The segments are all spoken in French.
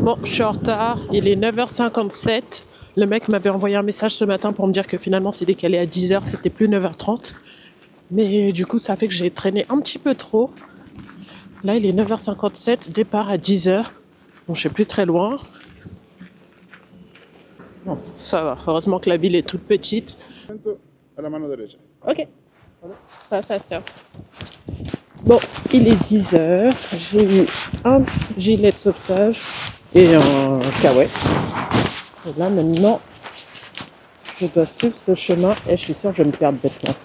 Bon, je suis en retard, il est 9h57. Le mec m'avait envoyé un message ce matin pour me dire que finalement c'est décalé à 10h, c'était plus 9h30. Mais du coup, ça fait que j'ai traîné un petit peu trop. Là, il est 9h57, départ à 10h. Bon, je suis plus très loin. Bon, ça va. Heureusement que la ville est toute petite. À la mano derecha. Ok. Ça va faire. Bon, il est 10h. J'ai eu un gilet de sauvetage et un kawaii. Et là, maintenant, je dois suivre ce chemin et je suis sûre que je vais me perdre bêtement.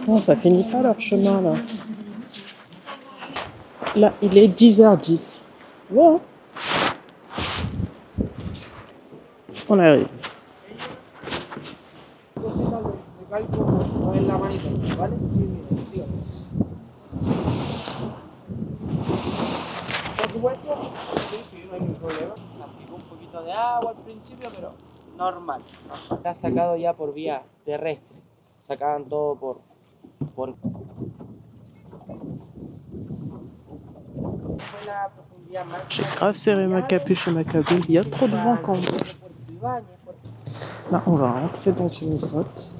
Non, ça finit pas leur chemin là. Là, il est 10h10. Wow. On arrive. Normal. Está sacado ya por vía terrestre. Sacaban todo por... J'ai grave serré ma capuche et ma cagoule. Il y a trop de vent quand même. Là, on va rentrer dans une grotte.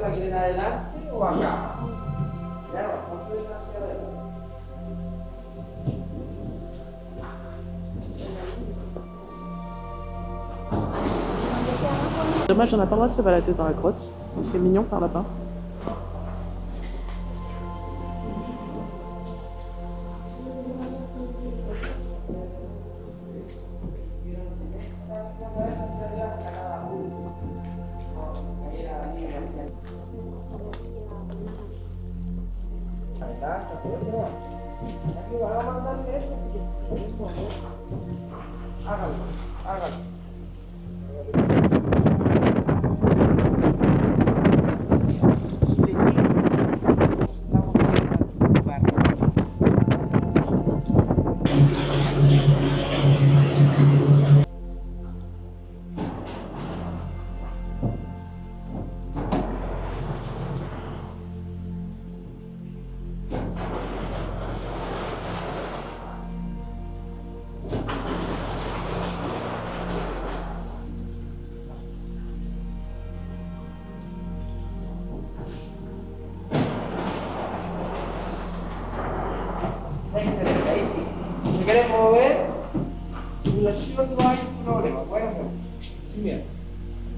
¿La quieren adelante o acá? Claro, no soy hacia adelante. Dommage, on n'a pas le droit de se balader dans la grotte. C'est mignon par là-bas. Hágalo, hágalo. Excelente, ahí sí. Si quieres mover, tubulación no hay problema, pueden hacerlo. Bien.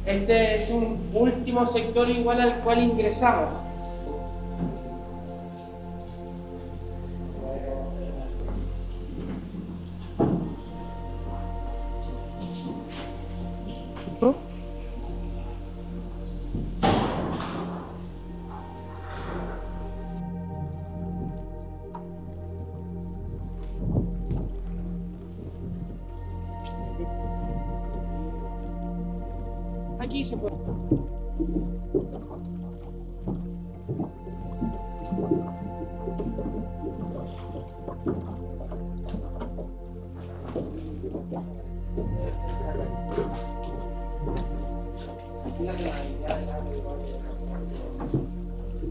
Este es un último sector igual al cual ingresamos. Oh. Aquí se puede.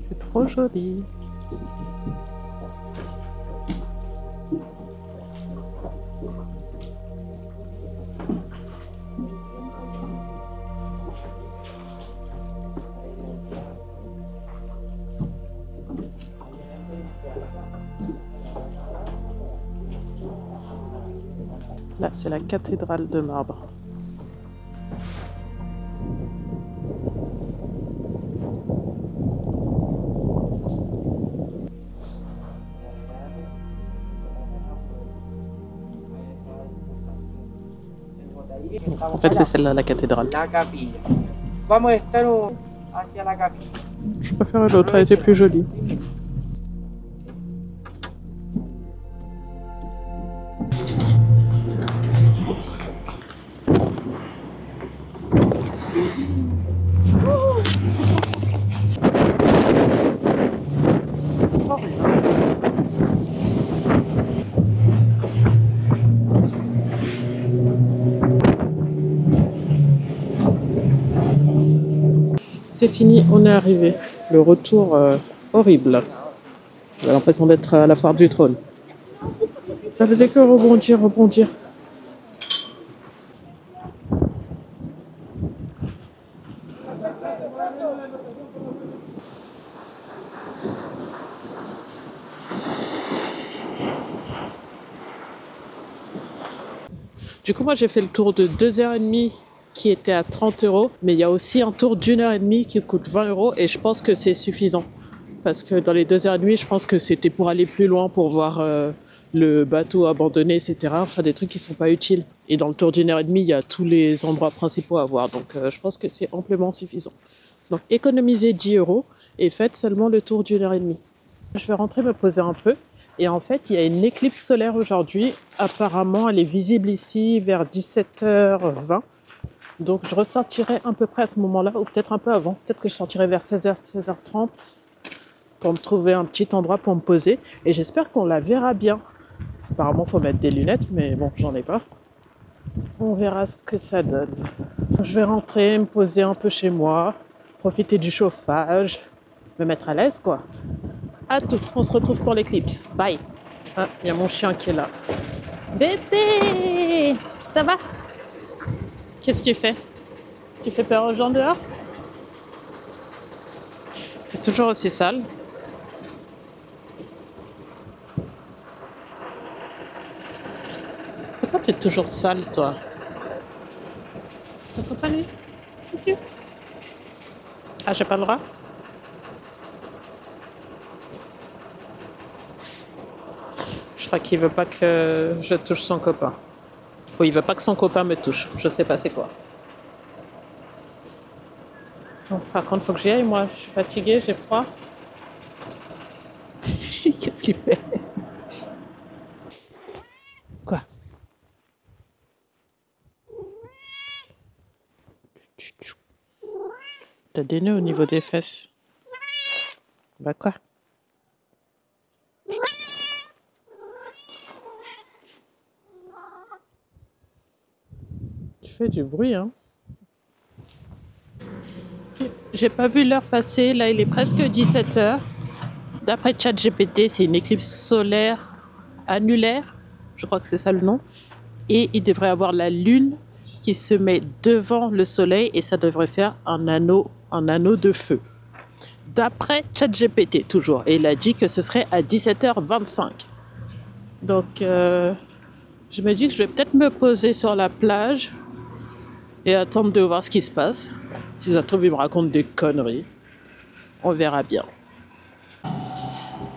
C'est trop joli. Là, c'est la cathédrale de marbre. En fait, c'est celle-là, la cathédrale. La capilla. Vamos a estar hacia la capilla. Je préfère l'autre, elle était plus jolie. C'est fini, on est arrivé. Le retour horrible. J'ai l'impression d'être à la foire du trône. Ça faisait que rebondir, rebondir. Du coup, moi, j'ai fait le tour de 2h30 qui était à 30 €, mais il y a aussi un tour d'1h30 qui coûte 20 € et je pense que c'est suffisant. Parce que dans les 2h30, je pense que c'était pour aller plus loin, pour voir le bateau abandonné, etc. Enfin, des trucs qui ne sont pas utiles. Et dans le tour d'1h30, il y a tous les endroits principaux à voir. Donc, je pense que c'est amplement suffisant. Donc, économisez 10 € et faites seulement le tour d'1h30. Je vais rentrer me poser un peu. Et en fait, il y a une éclipse solaire aujourd'hui. Apparemment, elle est visible ici vers 17h20. Donc, je ressortirai à peu près à ce moment-là, ou peut-être un peu avant. Peut-être que je sortirai vers 16h, 16h30 pour me trouver un petit endroit pour me poser. Et j'espère qu'on la verra bien. Apparemment, il faut mettre des lunettes, mais bon, j'en ai pas. On verra ce que ça donne. Je vais rentrer, me poser un peu chez moi, profiter du chauffage, me mettre à l'aise, quoi. À tout, on se retrouve pour l'éclipse. Bye. Ah, il y a mon chien qui est là. Bébé, ça va? Qu'est-ce que tu fais? Tu fais peur aux gens dehors? C'est toujours aussi sale. Pourquoi tu es toujours sale, toi? T'as pas lui? Ah, j'ai pas le droit? Je crois qu'il veut pas que je touche son copain. Ou il veut pas que son copain me touche. Je sais pas c'est quoi. Bon, par contre, faut que j'y aille. Moi, je suis fatiguée, j'ai froid. Qu'est-ce qu'il fait? Quoi? T'as des nœuds au niveau des fesses. Bah quoi? Tu fais du bruit, hein? J'ai pas vu l'heure passer. Là, il est presque 17h. D'après ChatGPT, c'est une éclipse solaire annulaire. Je crois que c'est ça le nom. Et il devrait avoir la lune qui se met devant le soleil et ça devrait faire un anneau de feu. D'après ChatGPT, toujours. Et il a dit que ce serait à 17h25. Donc, je me dis que je vais peut-être me poser sur la plage et attendre de voir ce qui se passe. Si ça se trouve, il me raconte des conneries. On verra bien.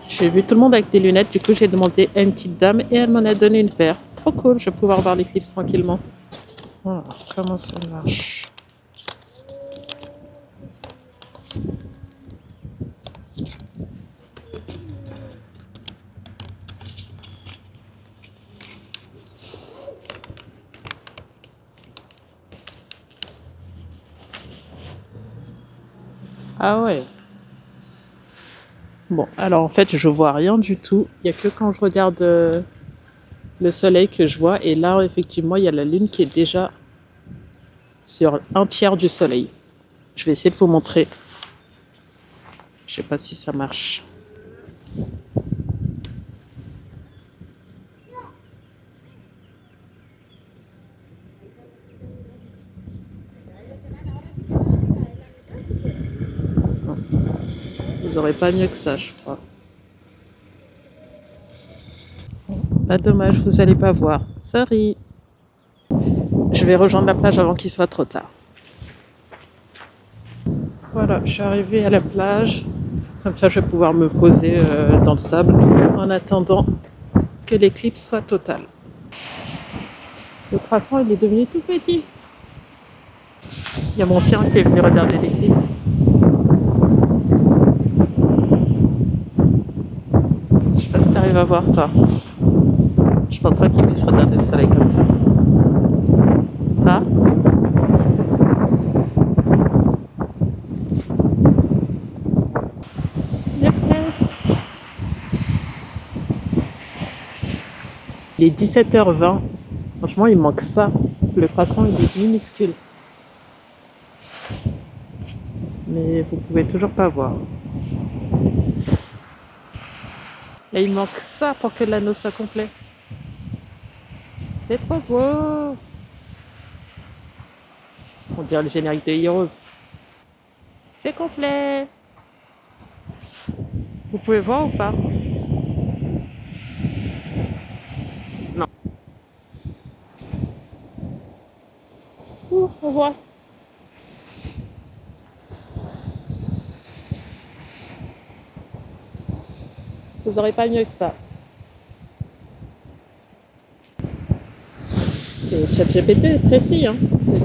J'ai vu tout le monde avec des lunettes, du coup j'ai demandé à une petite dame et elle m'en a donné une paire. Trop cool, je vais pouvoir voir l'éclipse tranquillement. Oh, comment ça marche? Ah ouais. Bon, alors en fait, je vois rien du tout. Il n'y a que quand je regarde le soleil que je vois. Et là, effectivement, il y a la lune qui est déjà sur un tiers du soleil. Je vais essayer de vous montrer. Je sais pas si ça marche. Vous n'aurez pas mieux que ça, je crois. Pas dommage, vous n'allez pas voir. Sorry. Je vais rejoindre la plage avant qu'il soit trop tard. Voilà, je suis arrivée à la plage. Comme ça, je vais pouvoir me poser dans le sable en attendant que l'éclipse soit totale. Le croissant, il est devenu tout petit. Il y a mon chien qui est venu regarder l'éclipse. Je sais pas si tu arrives à voir, toi. Je pense pas qu'il puisse regarder le soleil comme ça. Ah. Il est 17h20. Franchement, il manque ça. Le croissant, il est minuscule. mais vous pouvez toujours pas voir. Et il manque ça pour que l'anneau soit complet. C'est trop beau. On dirait le générique de Heroes. C'est complet. Vous pouvez voir ou pas? Non. Ouh, on voit. Vous n'aurez pas mieux que ça. Et ChatGPT est précis, hein.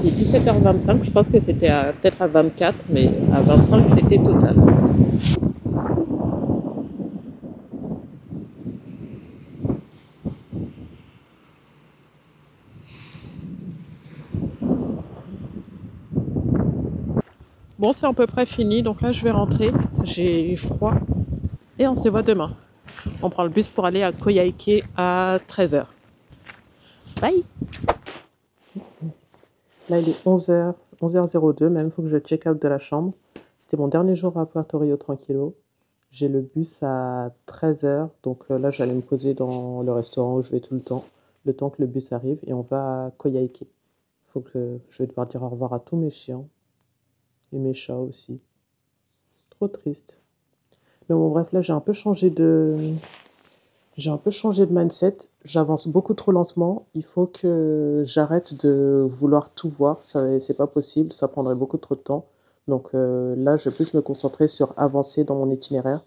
C'était 17h25, je pense que c'était peut-être à 24, mais à 25 c'était total. Bon, c'est à peu près fini, donc là je vais rentrer. J'ai froid et on se voit demain. On prend le bus pour aller à Coyhaique à 13h. Bye! Là, il est 11h, 11h02 même, il faut que je check out de la chambre. C'était mon dernier jour à Puerto Rio tranquillo. J'ai le bus à 13h, donc là, j'allais me poser dans le restaurant où je vais tout le temps que le bus arrive, et on va à Coyhaique. Je vais devoir dire au revoir à tous mes chiens, et mes chats aussi. Trop triste. Mais bon, bref, là, j'ai un peu changé de mindset. J'avance beaucoup trop lentement. Il faut que j'arrête de vouloir tout voir. C'est pas possible. Ça prendrait beaucoup trop de temps. Donc là, je vais plus me concentrer sur avancer dans mon itinéraire.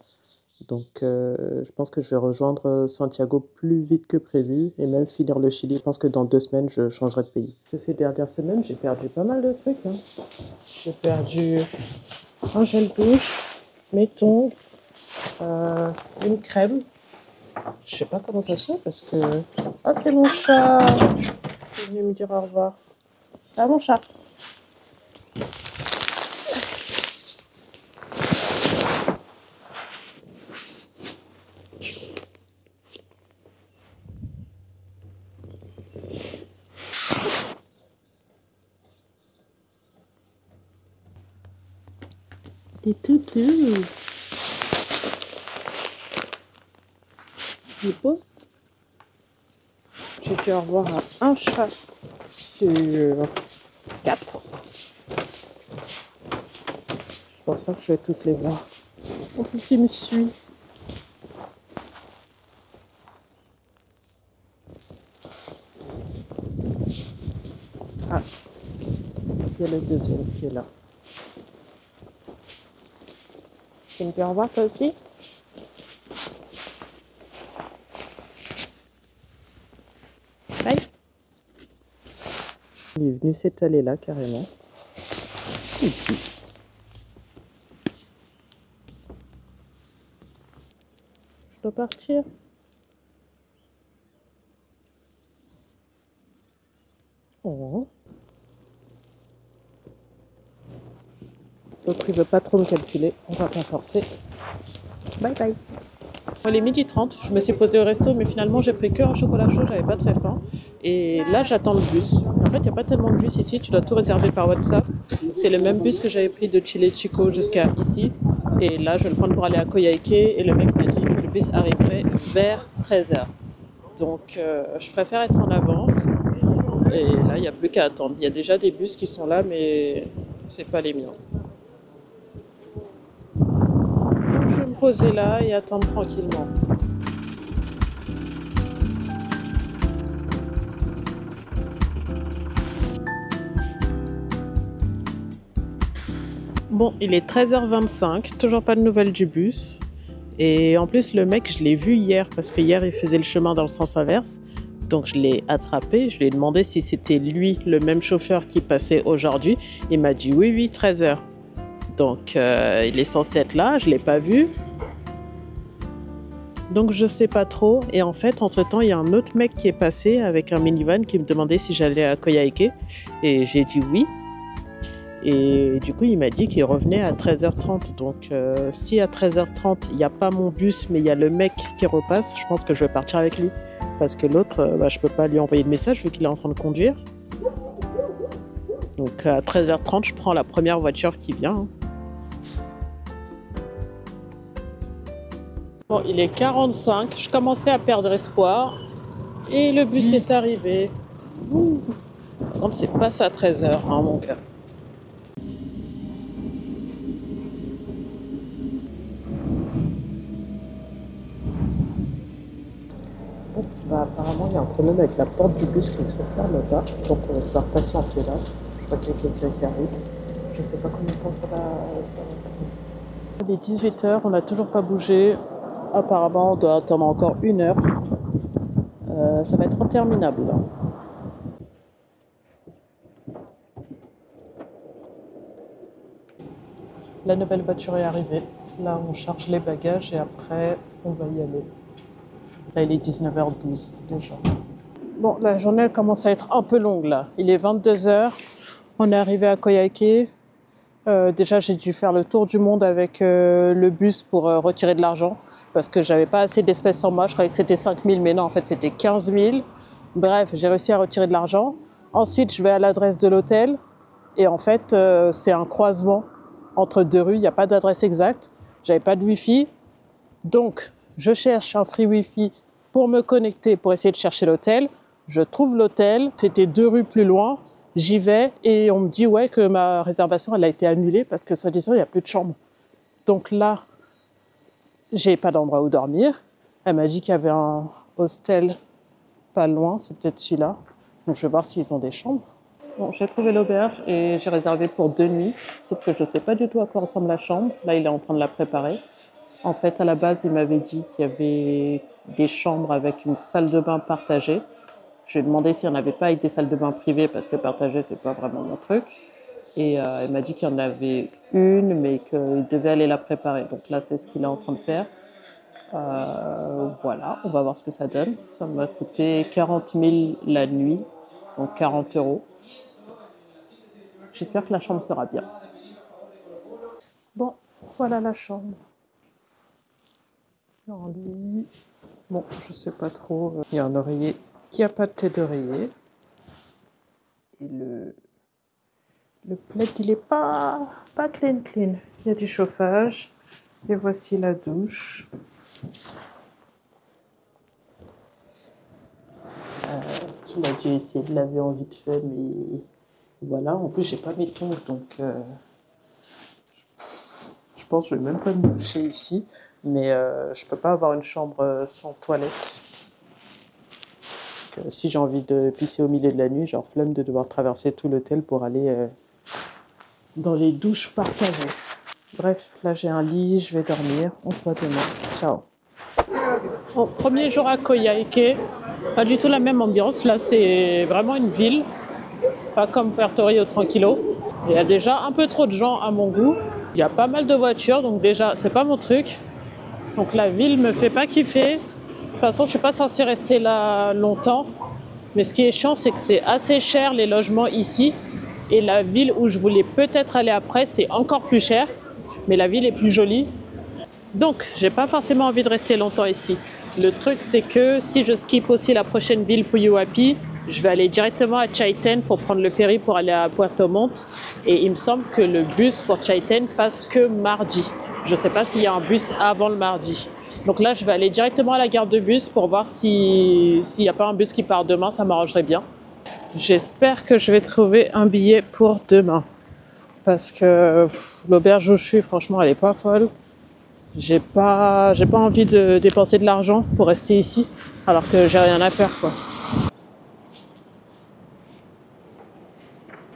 Donc je pense que je vais rejoindre Santiago plus vite que prévu et même finir le Chili. Je pense que dans 2 semaines, je changerai de pays. Ces dernières semaines, j'ai perdu pas mal de trucs, hein. J'ai perdu un gel douche, mes tongs, une crème. Je sais pas comment ça se fait parce que... Ah, c'est mon chat qui est venu me dire au revoir. Ah, mon chat. Des toutous. Il est beau. J'ai fait au revoir à un chat sur 4. Je pense pas que je vais tous les voir. En plus, il me suit. Ah, il y a le deuxième qui est là. Tu me dis au revoir toi aussi? Bye. Il est venu s'étaler là carrément. Et puis... Je dois partir. Oh. Donc il veut pas trop me calculer. On va pas forcer. Bye bye. Il est 12h30, je me suis posée au resto, mais finalement j'ai pris que un chocolat chaud, j'avais pas très faim. Et là j'attends le bus. En fait, il n'y a pas tellement de bus ici, tu dois tout réserver par WhatsApp. C'est le même bus que j'avais pris de Chile Chico jusqu'à ici. Et là, je vais le prendre pour aller à Coyhaique. Et le mec m'a dit que le bus arriverait vers 13h. Donc, je préfère être en avance. Et là, il n'y a plus qu'à attendre. Il y a déjà des bus qui sont là, mais c'est pas les miens. Donc, je vais me poser là et attendre tranquillement. Bon, il est 13h25, toujours pas de nouvelles du bus. Et en plus, le mec, je l'ai vu hier, parce que hier, il faisait le chemin dans le sens inverse. Donc, je l'ai attrapé, je lui ai demandé si c'était lui, le même chauffeur qui passait aujourd'hui. Il m'a dit oui, oui, 13h. Donc, il est censé être là, je ne l'ai pas vu. Donc, je sais pas trop. Et en fait, entre-temps, il y a un autre mec qui est passé avec un minivan qui me demandait si j'allais à Coyhaique. Et j'ai dit oui. Et du coup, il m'a dit qu'il revenait à 13h30. Donc, si à 13h30, il n'y a pas mon bus, mais il y a le mec qui repasse, je pense que je vais partir avec lui. Parce que l'autre, je ne peux pas lui envoyer de message vu qu'il est en train de conduire. Donc, à 13h30, je prends la première voiture qui vient. Bon, il est 45, je commençais à perdre espoir et le bus est arrivé. Ouh. Par contre, c'est pas ça à 13 h, hein, mon gars. Bah, apparemment, il y a un problème avec la porte du bus qui ne se ferme pas, donc on va devoir patienter là. Je crois qu'il y a quelqu'un qui arrive. Je sais pas combien de temps ça va prendre. Il est 18 h, on n'a toujours pas bougé. Apparemment, on doit attendre encore 1 heure. Ça va être interminable là. La nouvelle voiture est arrivée. Là, on charge les bagages et après, on va y aller. Là, il est 19h12 déjà. Bon, la journée elle commence à être un peu longue là. Il est 22 h. On est arrivé à Coyhaique. Déjà, j'ai dû faire le tour du monde avec le bus pour retirer de l'argent parce que j'avais pas assez d'espèces sur moi. Je croyais que c'était 5 000, mais non, en fait, c'était 15 000. Bref, j'ai réussi à retirer de l'argent. Ensuite, je vais à l'adresse de l'hôtel et en fait, c'est un croisement entre 2 rues. Il n'y a pas d'adresse exacte. J'avais pas de Wi-Fi. Donc, je cherche un free Wi-Fi pour me connecter, pour essayer de chercher l'hôtel. Je trouve l'hôtel, c'était 2 rues plus loin. J'y vais et on me dit ouais, que ma réservation elle a été annulée parce que soi-disant il n'y a plus de chambre. Donc là, j'ai pas d'endroit où dormir. Elle m'a dit qu'il y avait un hostel pas loin, c'est peut-être celui-là. Donc je vais voir s'ils ont des chambres. Bon, j'ai trouvé l'auberge et j'ai réservé pour 2 nuits. Sauf que je ne sais pas du tout à quoi ressemble la chambre. Là, il est en train de la préparer. En fait, à la base, il m'avait dit qu'il y avait des chambres avec une salle de bain partagée. Je lui ai demandé s'il n'y en avait pas avec des salles de bain privées parce que partagée, c'est pas vraiment mon truc. Et elle m'a dit qu'il y en avait une, mais qu'il devait aller la préparer. Donc là, c'est ce qu'il est en train de faire. Voilà, on va voir ce que ça donne. Ça m'a coûté 40 000 la nuit, donc 40 €. J'espère que la chambre sera bien. Bon, voilà la chambre. En lit. Bon, je sais pas trop. Il y a un oreiller qui a pas de tête d'oreiller. Et le plaid, il est pas clean. Il y a du chauffage. Et voici la douche. Qu'il a dû essayer de laver en vite fait, mais voilà. En plus, j'ai pas mes tongs, donc je pense que je vais même pas me doucher ici. Mais je peux pas avoir une chambre sans toilette. Parce que si j'ai envie de pisser au milieu de la nuit, j'ai flemme de devoir traverser tout l'hôtel pour aller dans les douches partagées. Bref, là j'ai un lit, je vais dormir. On se voit demain. Ciao. Bon, premier jour à Coyhaique, pas du tout la même ambiance. Là c'est vraiment une ville, pas comme Puerto Rio tranquillo. Il y a déjà un peu trop de gens à mon goût. Il y a pas mal de voitures, donc déjà c'est pas mon truc. Donc la ville me fait pas kiffer. De toute façon, je suis pas censée rester là longtemps. Mais ce qui est chiant, c'est que c'est assez cher les logements ici. Et la ville où je voulais peut-être aller après, c'est encore plus cher. Mais la ville est plus jolie. Donc, j'ai pas forcément envie de rester longtemps ici. Le truc, c'est que si je skip aussi la prochaine ville, Puyuhuapi, je vais aller directement à Chaiten pour prendre le ferry pour aller à Puerto Montt. Et il me semble que le bus pour Chaiten passe que mardi. Je ne sais pas s'il y a un bus avant le mardi. Donc là, je vais aller directement à la gare de bus pour voir s'il n'y a pas un bus qui part demain. Ça m'arrangerait bien. J'espère que je vais trouver un billet pour demain. Parce que l'auberge où je suis, franchement, elle n'est pas folle. J'ai pas envie de dépenser de l'argent pour rester ici, alors que j'ai rien à faire, quoi.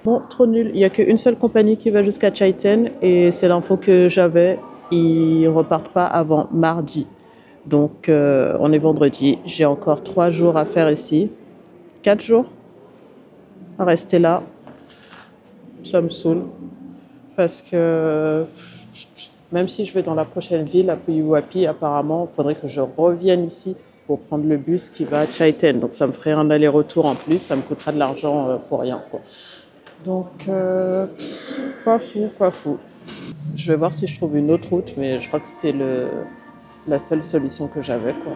Bon, trop nul. Il n'y a qu'une seule compagnie qui va jusqu'à Chaiten et c'est l'info que j'avais. Ils repartent pas avant mardi. Donc, on est vendredi. J'ai encore 3 jours à faire ici. 4 jours à rester là. Ça me saoule. Parce que même si je vais dans la prochaine ville, à Puyuhuapi, apparemment, il faudrait que je revienne ici pour prendre le bus qui va à Chaiten. Donc, ça me ferait un aller-retour en plus. Ça me coûtera de l'argent pour rien, quoi. Donc, pas fou. Je vais voir si je trouve une autre route, mais je crois que c'était la seule solution que j'avais, quoi.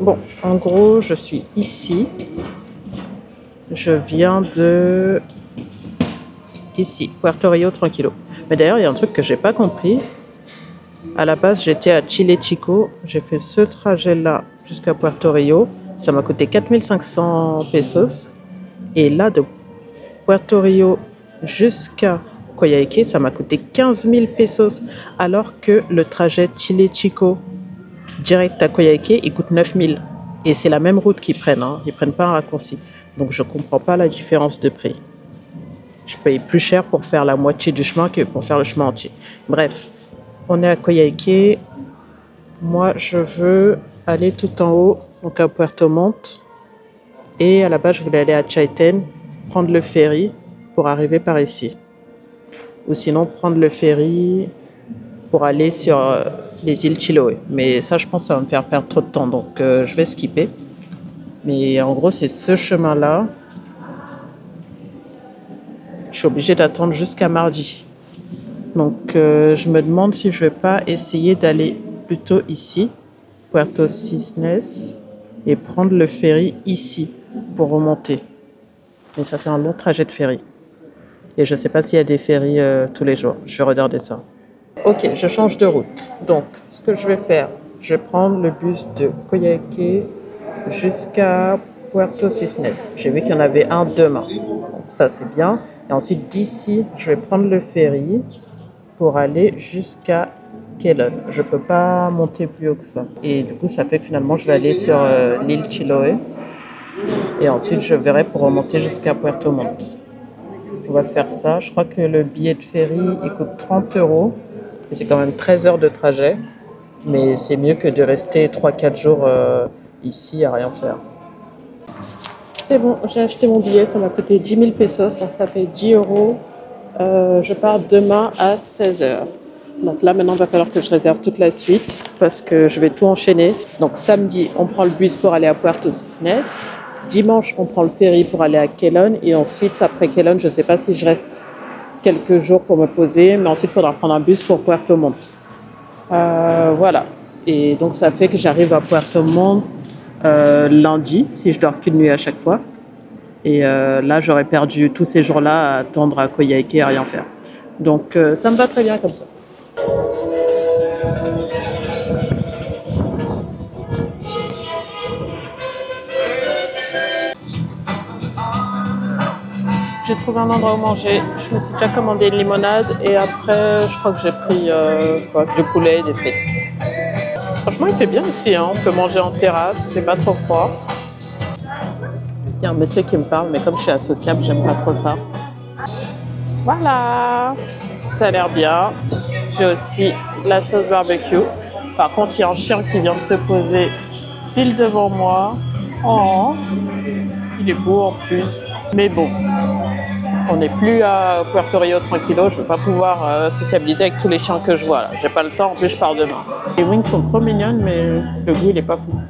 Bon, en gros, je suis ici. Je viens de... Ici, Puerto Rio tranquillo. Mais d'ailleurs, il y a un truc que j'ai pas compris. À la base, j'étais à Chile Chico. J'ai fait ce trajet-là jusqu'à Puerto Rio. Ça m'a coûté 4500 pesos. Et là, de Puerto Rio jusqu'à Coyhaique, ça m'a coûté 15 000 pesos. Alors que le trajet Chile Chico direct à Coyhaique, il coûte 9 000. Et c'est la même route qu'ils prennent. Hein. Ils prennent pas un raccourci. Donc je comprends pas la différence de prix. Je paye plus cher pour faire la moitié du chemin que pour faire le chemin entier. Bref. On est à Coyhaique. Moi, je veux aller tout en haut, donc à Puerto Montt. Et à la base, je voulais aller à Chaiten, prendre le ferry pour arriver par ici. Ou sinon, prendre le ferry pour aller sur les îles Chiloé. Mais ça, je pense que ça va me faire perdre trop de temps, donc je vais skipper. Mais en gros, c'est ce chemin-là. Je suis obligée d'attendre jusqu'à mardi. Donc, je me demande si je ne vais pas essayer d'aller plutôt ici, Puerto Cisnes, et prendre le ferry ici pour remonter. Mais ça fait un long trajet de ferry. Et je ne sais pas s'il y a des ferries tous les jours. Je vais regarder ça. Ok, je change de route. Donc, ce que je vais faire, je vais prendre le bus de Coyhaique jusqu'à Puerto Cisnes. J'ai vu qu'il y en avait un demain. Donc, ça, c'est bien. Et ensuite, d'ici, je vais prendre le ferry pour aller jusqu'à Kelon. Je peux pas monter plus haut que ça. Et du coup, ça fait que finalement, je vais aller sur l'île Chiloé. Et ensuite, je verrai pour remonter jusqu'à Puerto Montt. On va faire ça. Je crois que le billet de ferry, il coûte 30 €. Et c'est quand même 13 heures de trajet. Mais c'est mieux que de rester 3-4 jours ici à rien faire. C'est bon, j'ai acheté mon billet. Ça m'a coûté 10 000 pesos. Donc ça fait 10 €. Je pars demain à 16 h. Donc là, maintenant, il va falloir que je réserve toute la suite parce que je vais tout enchaîner. Donc samedi, on prend le bus pour aller à Puerto Cisnes. Dimanche, on prend le ferry pour aller à Kelon. Et ensuite, après Kelon, je ne sais pas si je reste quelques jours pour me poser. Mais ensuite, il faudra prendre un bus pour Puerto Montt. Voilà. Et donc, ça fait que j'arrive à Puerto Montt lundi, si je dors qu'une nuit à chaque fois. Et là, j'aurais perdu tous ces jours-là à attendre à Coyhaique et à rien faire. Donc, ça me va très bien comme ça. J'ai trouvé un endroit où manger. Je me suis déjà commandé une limonade et après, je crois que j'ai pris du poulet et des frites. Franchement, il fait bien ici. Hein. On peut manger en terrasse, il fait pas trop froid. Il y a un monsieur qui me parle, mais comme je suis associable, j'aime pas trop ça. Voilà, ça a l'air bien. J'ai aussi la sauce barbecue. Par contre, il y a un chien qui vient de se poser pile devant moi. Oh, il est beau en plus. Mais bon, on n'est plus à Puerto Rio tranquillo. Je ne vais pas pouvoir sociabiliser avec tous les chiens que je vois. J'ai pas le temps, en plus je pars demain. Les wings sont trop mignonnes, mais le goût, il est pas fou.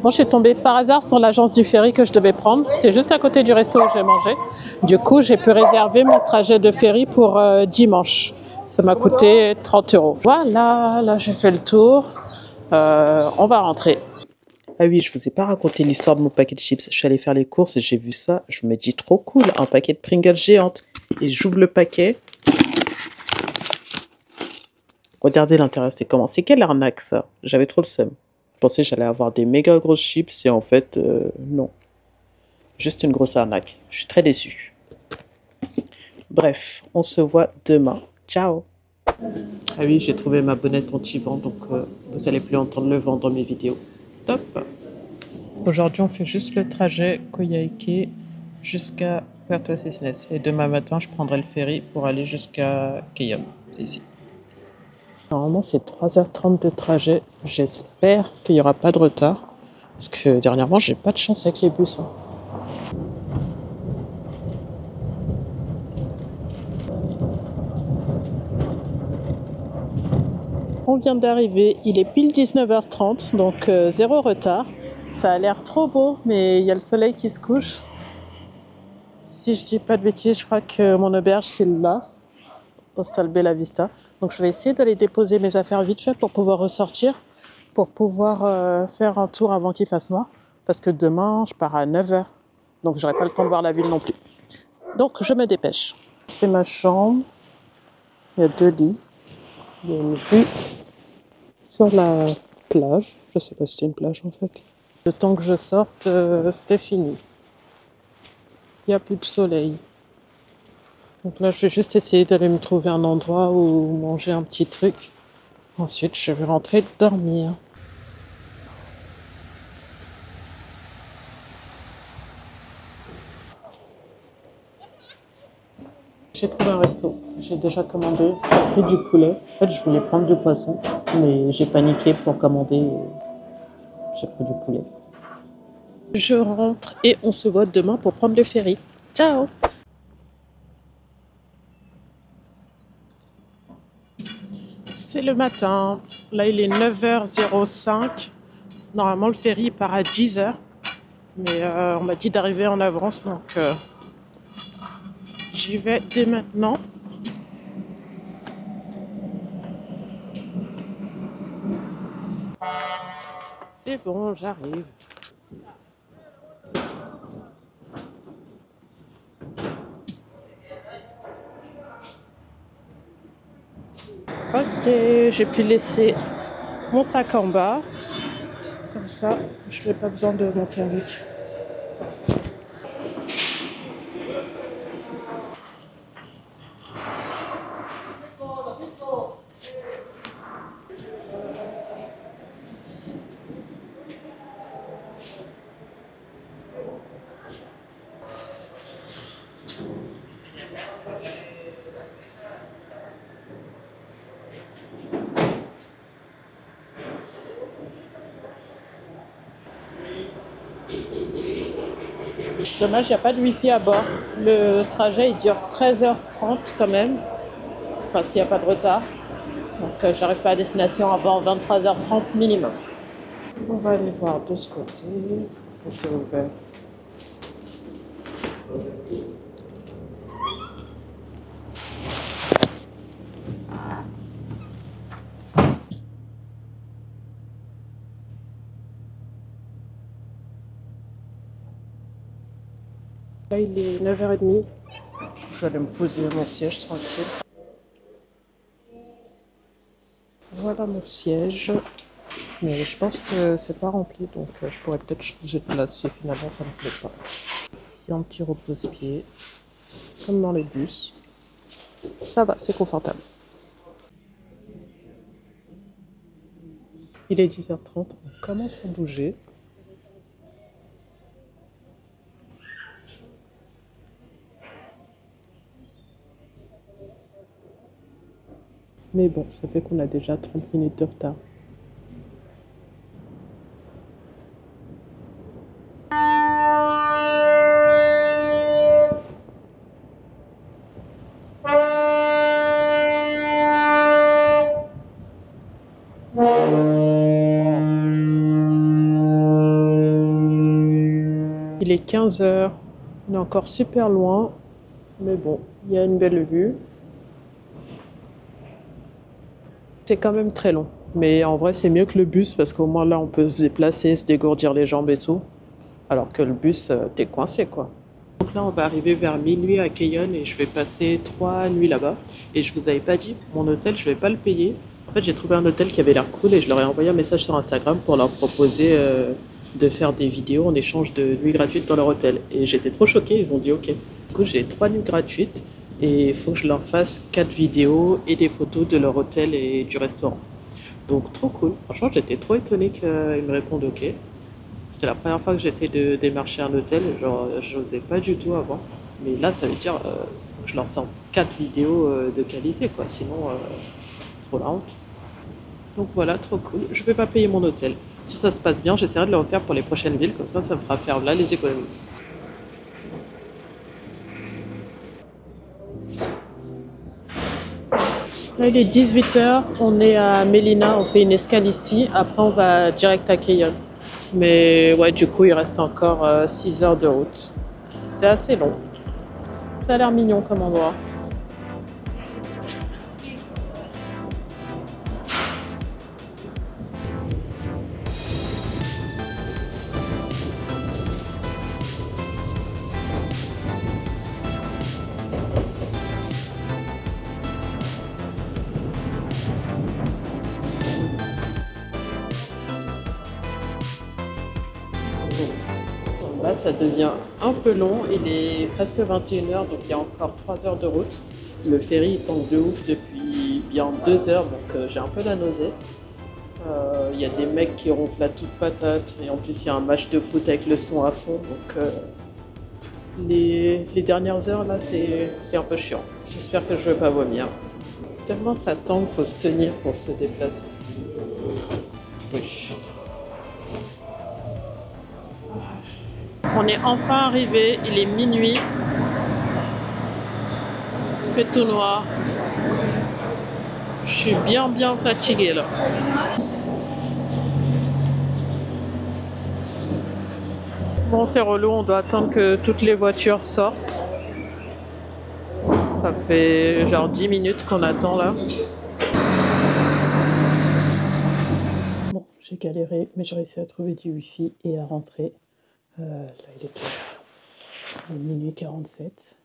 Bon, je suis tombée par hasard sur l'agence du ferry que je devais prendre. C'était juste à côté du resto où j'ai mangé. Du coup, j'ai pu réserver mon trajet de ferry pour dimanche. Ça m'a coûté 30 €. Voilà, là j'ai fait le tour. On va rentrer. Ah oui, je vous ai pas raconté l'histoire de mon paquet de chips. Je suis allée faire les courses et j'ai vu ça. Je me dis trop cool, un paquet de Pringles géante. Et j'ouvre le paquet. Regardez l'intérieur, c'est comment? C'est quelle arnaque ça? J'avais trop le seum. Je pensais que j'allais avoir des méga grosses chips et en fait, non. Juste une grosse arnaque. Je suis très déçue. Bref, on se voit demain. Ciao! Ah oui, j'ai trouvé ma bonnette anti-vent, donc vous allez plus entendre le vent dans mes vidéos. Top! Aujourd'hui, on fait juste le trajet Coyhaique jusqu'à Puerto Cisnes. Et demain matin, je prendrai le ferry pour aller jusqu'à Kelon. C'est ici. Normalement, c'est 3h30 de trajet. J'espère qu'il n'y aura pas de retard. Parce que dernièrement, j'ai pas de chance avec les bus. Hein. On vient d'arriver. Il est pile 19h30, donc zéro retard. Ça a l'air trop beau, mais il y a le soleil qui se couche. Si je dis pas de bêtises, je crois que mon auberge, c'est là. Hostal Bella Vista. Donc je vais essayer d'aller déposer mes affaires vite fait pour pouvoir ressortir, pour pouvoir faire un tour avant qu'il fasse noir. Parce que demain, je pars à 9h. Donc j'aurai pas le temps de voir la ville non plus. Donc je me dépêche. C'est ma chambre. Il y a 2 lits. Il y a une vue sur la plage. Je sais pas si c'est une plage en fait. Le temps que je sorte, c'était fini. Il n'y a plus de soleil. Donc là, je vais juste essayer d'aller me trouver un endroit où manger un petit truc. Ensuite, je vais rentrer dormir. J'ai trouvé un resto. J'ai déjà commandé. J'ai pris du poulet. En fait, je voulais prendre du poisson, mais j'ai paniqué pour commander. J'ai pris du poulet. Je rentre et on se voit demain pour prendre le ferry. Ciao! C'est le matin. Là, il est 9h05. Normalement, le ferry part à 10h. Mais on m'a dit d'arriver en avance, donc j'y vais dès maintenant. C'est bon, j'arrive. Ok, j'ai pu laisser mon sac en bas. Comme ça, je n'ai pas besoin de monter avec. Dommage, il n'y a pas de wifi à bord. Le trajet il dure 13h30 quand même. Enfin, s'il n'y a pas de retard. Donc, j'arrive pas à destination avant 23h30 minimum. On va aller voir de ce côté. Est-ce que c'est ouvert? Là, il est 9h30. Je vais aller me poser à mon siège tranquille. Voilà mon siège. Mais je pense que c'est pas rempli, donc je pourrais peut-être changer de place si finalement ça me plaît pas. Il y a un petit repose-pied, comme dans les bus. Ça va, c'est confortable. Il est 10h30, on commence à bouger. Mais bon, ça fait qu'on a déjà 30 minutes de retard. Il est 15h, on est encore super loin, mais bon, il y a une belle vue. C'est quand même très long, mais en vrai c'est mieux que le bus parce qu'au moins là on peut se déplacer, se dégourdir les jambes et tout, alors que le bus t'es coincé quoi. Donc là on va arriver vers minuit à Cayonne et je vais passer 3 nuits là-bas. Et je vous avais pas dit, mon hôtel je vais pas le payer. En fait j'ai trouvé un hôtel qui avait l'air cool et je leur ai envoyé un message sur Instagram pour leur proposer de faire des vidéos en échange de nuits gratuites dans leur hôtel. Et j'étais trop choquée, ils ont dit ok. Du coup j'ai 3 nuits gratuites. Et il faut que je leur fasse 4 vidéos et des photos de leur hôtel et du restaurant. Donc trop cool. Franchement, j'étais trop étonnée qu'ils me répondent OK. C'était la première fois que j'essaie de démarcher un hôtel. Genre, j'osais pas du tout avant. Mais là, ça veut dire faut que je leur sorte 4 vidéos de qualité, quoi. Sinon, trop la honte. Donc voilà, trop cool. Je vais pas payer mon hôtel. Si ça se passe bien, j'essaierai de le refaire pour les prochaines villes. Comme ça me fera faire là les économies. Là, il est 18h, on est à Mélina, on fait une escale ici, après on va direct à Cayonne. Mais ouais, du coup, il reste encore 6 heures de route. C'est assez long. Ça a l'air mignon comme endroit. Là, ça devient un peu long. Il est presque 21h, donc il y a encore 3 heures de route. Le ferry il tangue de ouf depuis bien 2 heures, donc j'ai un peu la nausée. Il y a des mecs qui ronflent à toute patate, et en plus il y a un match de foot avec le son à fond, donc les dernières heures là c'est un peu chiant. J'espère que je ne vais pas vomir. Tellement ça tangue, faut se tenir pour se déplacer. Oui. On est enfin arrivé, il est minuit. Il fait tout noir. Je suis bien fatiguée là. Bon, c'est relou, on doit attendre que toutes les voitures sortent. Ça fait genre 10 minutes qu'on attend là. Bon, j'ai galéré, mais j'ai réussi à trouver du wifi et à rentrer. Là, il est minuit 47.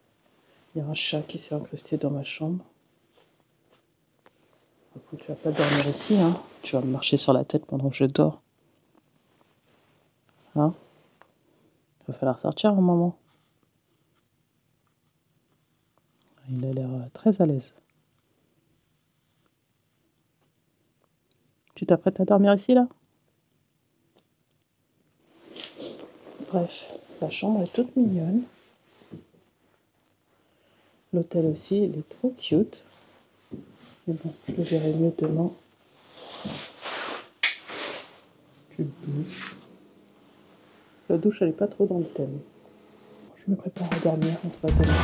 Il y a un chat qui s'est incrusté dans ma chambre. Écoute, tu vas pas dormir ici, hein. Tu vas me marcher sur la tête pendant que je dors. Hein? Il va falloir sortir un moment. Il a l'air très à l'aise. Tu t'apprêtes à dormir ici, là? Bref, la chambre est toute mignonne. L'hôtel aussi, il est trop cute. Mais bon, je le verrai mieux demain. Petite douche. La douche, elle est pas trop dans le thème. Je me prépare à dormir, on se voit demain.